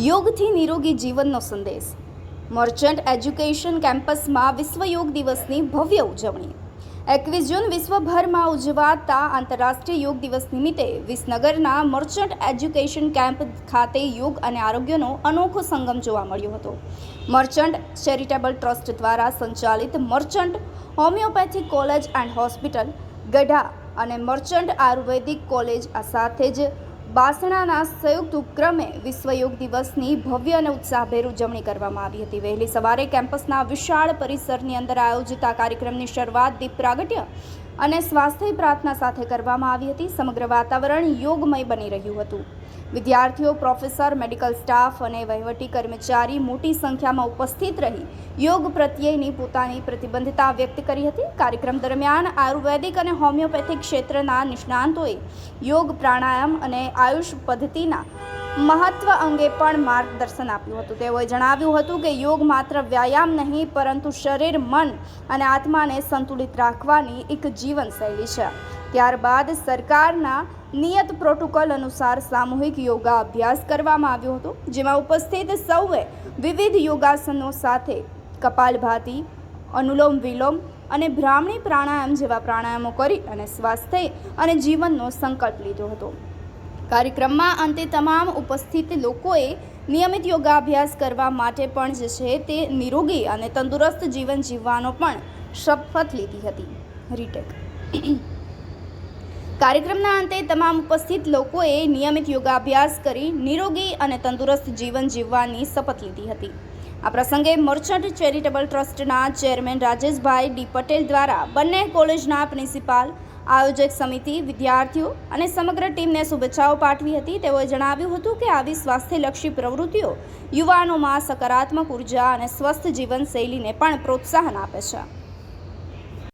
યોગથી નિરોગી જીવનનો સંદેશ. મર્ચન્ટ એજ્યુકેશન કેમ્પસમાં વિશ્વ યોગ દિવસની ભવ્ય ઉજવણી. 21 જૂન વિશ્વભરમાં ઉજવાતા આંતરરાષ્ટ્રીય યોગ દિવસ નિમિત્તે વિસનગરના મર્ચન્ટ એજ્યુકેશન કેમ્પ ખાતે યોગ અને આરોગ્યનો અનોખો સંગમ જોવા મળ્યો હતો. મર્ચન્ટ ચેરિટેબલ ટ્રસ્ટ દ્વારા સંચાલિત merchant homeopathic college and hospital Gadha અને મર્ચન્ટ આયુર્વેદિક કોલેજ આ સાથે જ બાસણાના સંયુક્ત ઉપક્રમે વિશ્વ યોગ દિવસની ભવ્ય અને ઉત્સાહભેર ઉજવણી કરવામાં આવી હતી. વહેલી સવારે કેમ્પસના વિશાળ પરિસરની અંદર આયોજિત આ કાર્યક્રમની શરૂઆત દીપ પ્રાગટ્ય અને સ્વાસ્થ્ય પ્રાર્થના સાથે કરવામાં આવી હતી. સમગ્ર વાતાવરણ યોગમય બની રહ્યું હતું. વિદ્યાર્થીઓ, પ્રોફેસર, મેડિકલ સ્ટાફ અને વહીવટી કર્મચારી મોટી સંખ્યામાં ઉપસ્થિત રહી યોગ પ્રત્યેની પોતાની પ્રતિબદ્ધતા વ્યક્ત કરી હતી. કાર્યક્રમ દરમિયાન આયુર્વેદિક અને હોમિયોપેથિક ક્ષેત્રના નિષ્ણાંતોએ યોગ, પ્રાણાયામ અને આયુષ પદ્ધતિના મહત્વ અંગે પણ માર્ગદર્શન આપ્યું હતું. તેઓએ જણાવ્યું હતું કે યોગ માત્ર વ્યાયામ નહીં પરંતુ શરીર, મન અને આત્માને સંતુલિત રાખવાની એક જીવનશૈલી છે. ત્યારબાદ સરકારના નિયત પ્રોટોકોલ અનુસાર સામૂહિક યોગા અભ્યાસ કરવામાં આવ્યો હતો, જેમાં ઉપસ્થિત સૌએ વિવિધ યોગાસનો સાથે કપાલભાતિ, અનુલોમ વિલોમ અને બ્રાહ્મણી પ્રાણાયામ જેવા પ્રાણાયામો કરી અને સ્વાસ્થ્ય અને જીવનનો સંકલ્પ લીધો હતો. કાર્યક્રમમાં અંતે તમામ ઉપસ્થિત લોકોએ નિયમિત યોગાભ્યાસ કરવા માટે પણ જે છે તે નિરોગી અને તંદુરસ્ત જીવન જીવવાનો પણ શપથ લીધી હતી. રીટેક કાર્યક્રમના અંતે તમામ ઉપસ્થિત લોકોએ નિયમિત યોગાભ્યાસ કરી નિરોગી અને તંદુરસ્ત જીવન જીવવાની શપથ લીધી હતી. આ પ્રસંગે મર્ચન્ટ ચેરિટેબલ ટ્રસ્ટના ચેરમેન રાજેશભાઈ ડી પટેલ દ્વારા બંને કોલેજના પ્રિન્સિપાલ, આયોજક સમિતિ, વિદ્યાર્થીઓ અને સમગ્ર ટીમને શુભેચ્છાઓ પાઠવી હતી. તેઓએ જણાવ્યું હતું કે આવી સ્વાસ્થ્યલક્ષી પ્રવૃત્તિઓ યુવાનોમાં સકારાત્મક ઉર્જા અને સ્વસ્થ જીવનશૈલીને પણ પ્રોત્સાહન આપે છે.